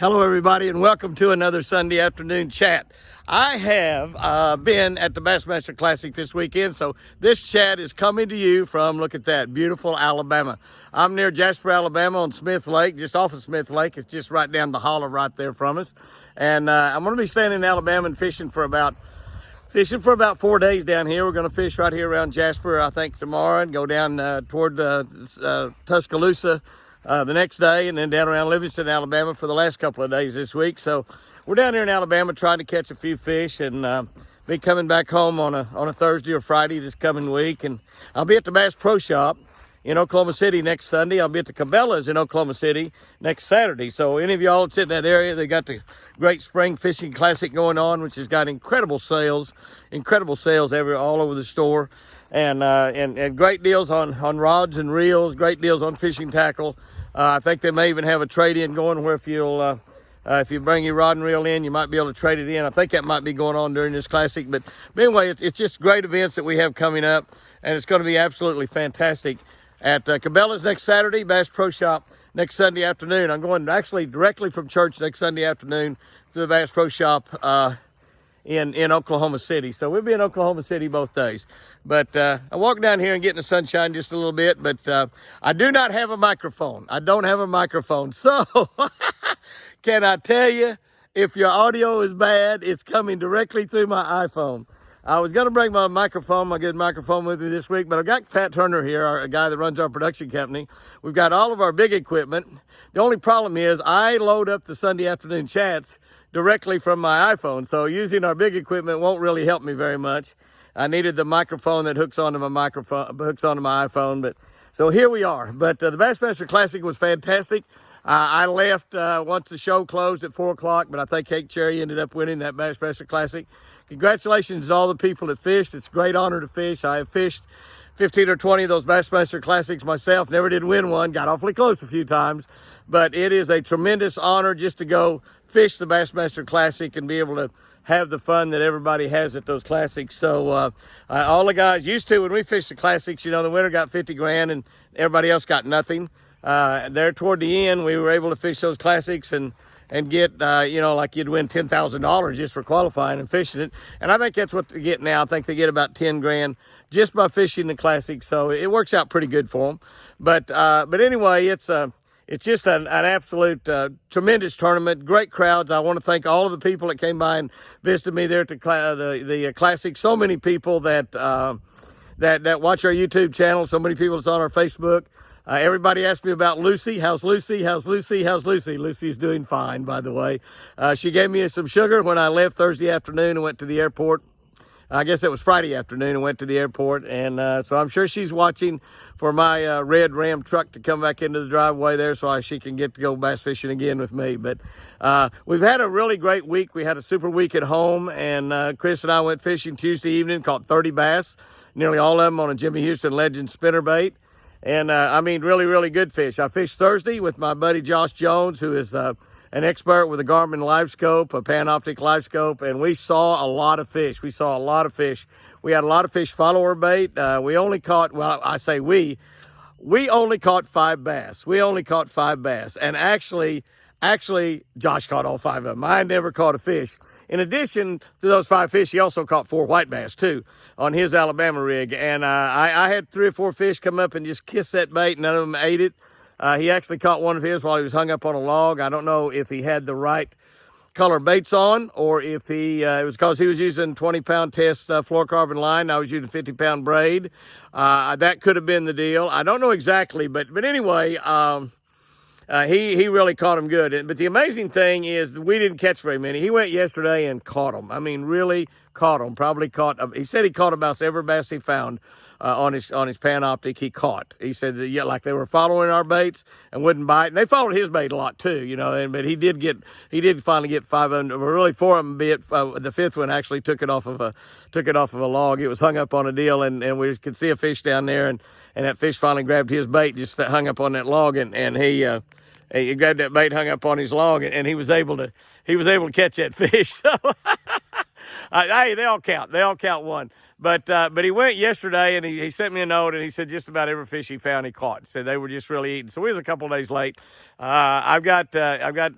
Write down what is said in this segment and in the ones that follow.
Hello, everybody, and welcome to another Sunday afternoon chat. I have been at the Bassmaster Classic this weekend, so this chat is coming to you from, look at that, beautiful Alabama. I'm near Jasper, Alabama on Smith Lake, just off of Smith Lake. It's just right down the holler right there from us. And I'm going to be staying in Alabama and fishing for about 4 days down here. We're going to fish right here around Jasper, I think, tomorrow, and go down toward Tuscaloosa the next day, and then down around Livingston, Alabama for the last couple of days this week. So we're down here in Alabama trying to catch a few fish, and be coming back home on a Thursday or Friday this coming week. And I'll be at the Bass Pro Shop in Oklahoma City next Sunday. I'll be at the Cabela's in Oklahoma City next Saturday. So any of y'all that's in that area, they got the Great Spring Fishing Classic going on, which has got incredible sales all over the store. And great deals on rods and reels, great deals on fishing tackle. I think they may even have a trade-in going where if you bring your rod and reel in, you might be able to trade it in. I think that might be going on during this classic. But anyway, it's just great events that we have coming up, and it's going to be absolutely fantastic at Cabela's next Saturday, Bass Pro Shop next Sunday afternoon. I'm going actually directly from church next Sunday afternoon to the Bass Pro Shop in Oklahoma City. So we'll be in Oklahoma City both days. But I walk down here and get in the sunshine just a little bit, but I do not have a microphone. I don't have a microphone. So can I tell you, if your audio is bad, it's coming directly through my iPhone. I was going to bring my good microphone with me this week, but I've got Pat Turner here, a guy that runs our production company. We've got all of our big equipment. The only problem is I load up the Sunday afternoon chats directly from my iPhone, so using our big equipment won't really help me very much. I needed the microphone that hooks onto my iPhone, but so here we are. But the Bassmaster Classic was fantastic. I left once the show closed at 4 o'clock, but I think Cake Cherry ended up winning that Bassmaster Classic. Congratulations to all the people that fished. It's a great honor to fish. I have fished 15 or 20 of those Bassmaster Classics myself. Never did win one. Got awfully close a few times. But it is a tremendous honor just to go fish the Bassmaster Classic and be able to have the fun that everybody has at those classics. So all the guys used to, when we fished the classics, the winner got 50 grand and everybody else got nothing. There toward the end, we were able to fish those classics and get, like you'd win $10,000 just for qualifying and fishing it. And I think that's what they get now. I think they get about 10 grand just by fishing the classics. So it works out pretty good for them. But anyway, it's just an absolute tremendous tournament. Great crowds. I want to thank all of the people that came by and visited me there at the Classic. So many people that watch our YouTube channel. So many people that's on our Facebook. Everybody asked me about Lucy. How's Lucy? How's Lucy? How's Lucy? Lucy's doing fine, by the way. She gave me some sugar when I left Thursday afternoon and went to the airport. I guess it was Friday afternoon and went to the airport. And so I'm sure she's watching for my red Ram truck to come back into the driveway there so she can get to go bass fishing again with me. But we've had a really great week. We had a super week at home, and Chris and I went fishing Tuesday evening, caught 30 bass, nearly all of them on a Jimmy Houston Legend spinnerbait. And really, really good fish. I fished Thursday with my buddy Josh Jones, who is an expert with a Garmin Live Scope, a Panoptic Live Scope, and we saw a lot of fish. We had a lot of fish follow our bait. We only caught, we only caught 5 bass. And actually, Josh caught all 5 of them. I never caught a fish. In addition to those 5 fish, he also caught 4 white bass, too, on his Alabama rig. And I had 3 or 4 fish come up and just kiss that bait. None of them ate it. He actually caught one of his while he was hung up on a log. I don't know if he had the right color baits on or if it was because he was using 20-pound test fluorocarbon line. I was using 50-pound braid. That could have been the deal. I don't know exactly, but anyway, he really caught him good. But the amazing thing is we didn't catch very many. He went yesterday and caught them. I mean, really caught them. He said he caught about every bass he found on his Panoptic. He caught. He said that, like they were following our baits and wouldn't bite. And they followed his bait a lot too, but he did finally get 5 of them, or really 4 of them bit. The 5th one actually took it off of a log. It was hung up on a deal, and we could see a fish down there, and that fish finally grabbed his bait, just hung up on that log, and he grabbed that bait, hung up on his log, and he was able to catch that fish. So, hey, they all count one. But he went yesterday, and he sent me a note, and he said just about every fish he found he caught. Said they were just really eating. So we was a couple of days late. I've got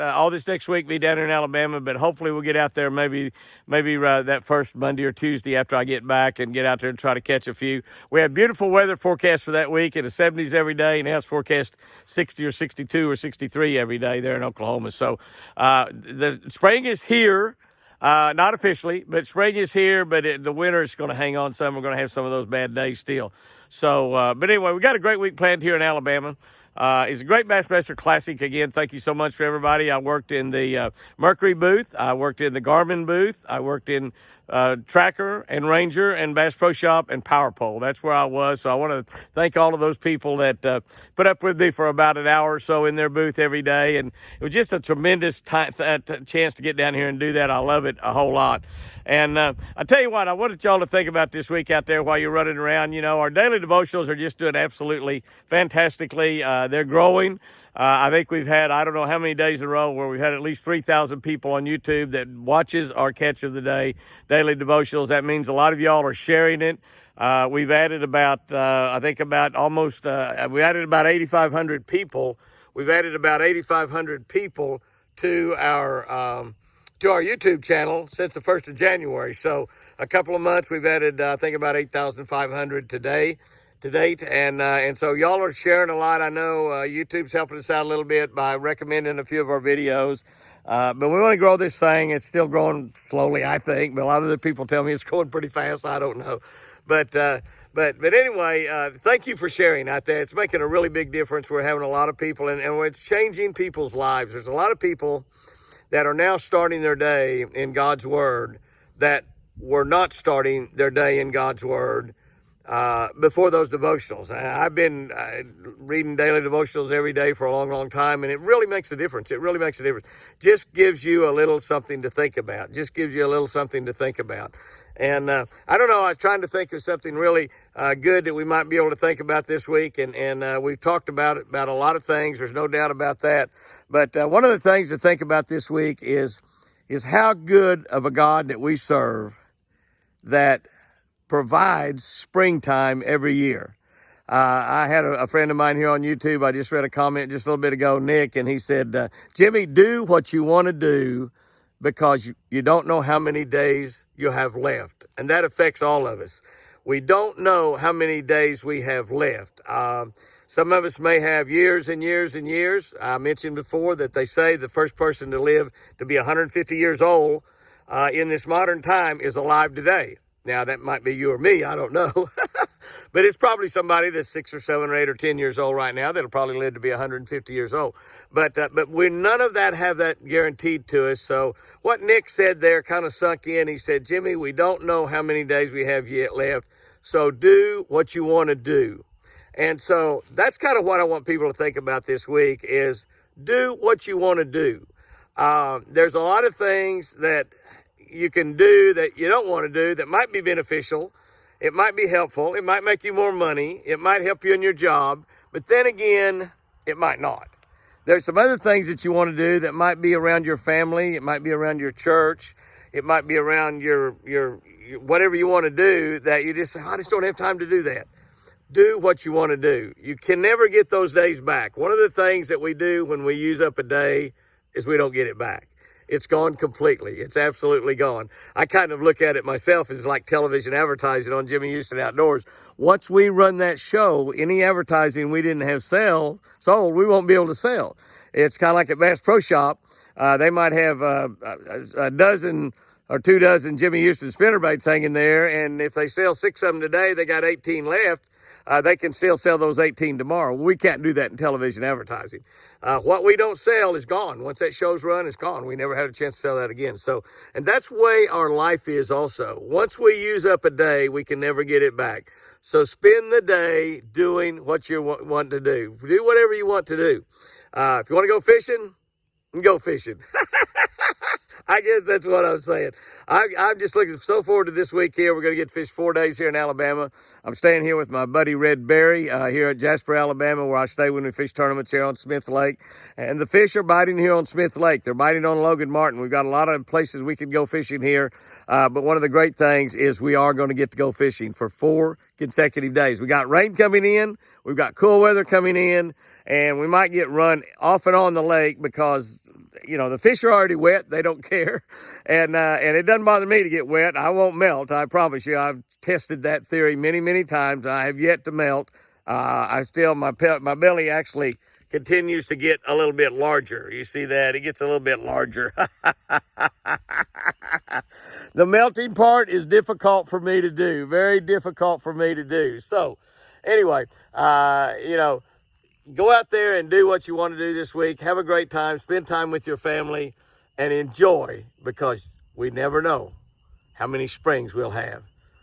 all this next week be down here in Alabama, but hopefully we'll get out there maybe that first Monday or Tuesday after I get back and get out there and try to catch a few. We have beautiful weather forecast for that week in the 70s every day, and now it's forecast 60 or 62 or 63 every day there in Oklahoma. So the spring is here. Not officially, but spring is here, but the winter is going to hang on some. We're going to have some of those bad days still. So, but anyway, we got a great week planned here in Alabama. It's a great Bassmaster Classic. Again, thank you so much for everybody. I worked in the Mercury booth. I worked in the Garmin booth. I worked in Tracker and Ranger and Bass Pro Shop and Power Pole. That's where I was. So I want to thank all of those people that put up with me for about an hour or so in their booth every day. And it was just a tremendous chance to get down here and do that. I love it a whole lot. And I tell you what, I wanted y'all to think about this week out there while you're running around. You know, our daily devotionals are just doing absolutely fantastically. They're growing. I think we've had, I don't know how many days in a row where we've had at least 3,000 people on YouTube that watches our Catch of the Day daily devotionals. That means a lot of y'all are sharing it. We've added about, I think about almost, we added about 8,500 people. We've added about 8,500 people to our YouTube channel since the 1st of January. So a couple of months, we've added, I think about 8,500 to date. And so y'all are sharing a lot. I know YouTube's helping us out a little bit by recommending a few of our videos. But we want to grow this thing. It's still growing slowly, I think. But a lot of the people tell me it's going pretty fast. I don't know. But anyway, thank you for sharing out there. It's making a really big difference. We're having a lot of people, and it's changing people's lives. There's a lot of people that are now starting their day in God's Word that were not starting their day in God's Word before those devotionals. I've been reading daily devotionals every day for a long, long time, and it really makes a difference. It really makes a difference. Just gives you a little something to think about. And I don't know, I was trying to think of something really good that we might be able to think about this week, and we've talked about a lot of things. There's no doubt about that. But one of the things to think about this week is how good of a God that we serve that provides springtime every year. I had a friend of mine here on YouTube. I just read a comment just a little bit ago, Nick, and he said, Jimmy, do what you want to do because you don't know how many days you have left. And that affects all of us. We don't know how many days we have left. Some of us may have years and years and years. I mentioned before that they say the first person to live to be 150 years old in this modern time is alive today. Now, that might be you or me. I don't know. But it's probably somebody that's 6 or 7 or 8 or 10 years old right now that'll probably live to be 150 years old. But we none of that have that guaranteed to us. So what Nick said there kind of sunk in. He said, Jimmy, we don't know how many days we have yet left. So do what you want to do. And so that's kind of what I want people to think about this week is do what you want to do. There's a lot of things that you can do that you don't want to do that might be beneficial. It might be helpful. It might make you more money. It might help you in your job. But then again, it might not. There's some other things that you want to do that might be around your family. It might be around your church. It might be around your whatever you want to do that you just say, I just don't have time to do that. Do what you want to do. You can never get those days back. One of the things that we do when we use up a day is we don't get it back. It's gone completely. It's absolutely gone. I kind of look at it myself as like television advertising on Jimmy Houston Outdoors. Once we run that show, any advertising we didn't have sold, we won't be able to sell. It's kind of like at Bass Pro Shop. They might have a dozen or 2 dozen Jimmy Houston SpinnerBaits hanging there, and if they sell 6 of them today, they got 18 left. They can still sell those 18 tomorrow. We can't do that in television advertising. What we don't sell is gone. Once that show's run, it's gone. We never had a chance to sell that again. So, and that's the way our life is also. Once we use up a day, we can never get it back. So spend the day doing what you want to do. Do whatever you want to do. If you want to go fishing, go fishing. I guess that's what I'm saying. I'm just looking so forward to this week here. We're going to get to fish 4 days here in Alabama. I'm staying here with my buddy Red Berry here at Jasper, Alabama, where I stay when we fish tournaments here on Smith Lake. And the fish are biting here on Smith Lake. They're biting on Logan Martin. We've got a lot of places we can go fishing here. But one of the great things is we are going to get to go fishing for 4 consecutive days. We got rain coming in. We've got cool weather coming in. And we might get run off and on the lake because, you know, the fish are already wet. They don't care. And it doesn't bother me to get wet. I won't melt. I promise you. I've tested that theory many, many times. I have yet to melt. My belly actually continues to get a little bit larger. You see that? It gets a little bit larger. The melting part is difficult for me to do. Very difficult for me to do. So, anyway, you know, go out there and do what you want to do this week. Have a great time. Spend time with your family and enjoy, because we never know how many springs we'll have.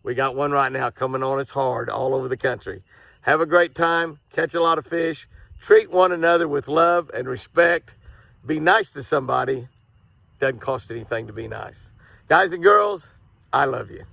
We got one right now coming on. It's hard all over the country. Have a great time. Catch a lot of fish. Treat one another with love and respect. Be nice to somebody. Doesn't cost anything to be nice. Guys and girls, I love you.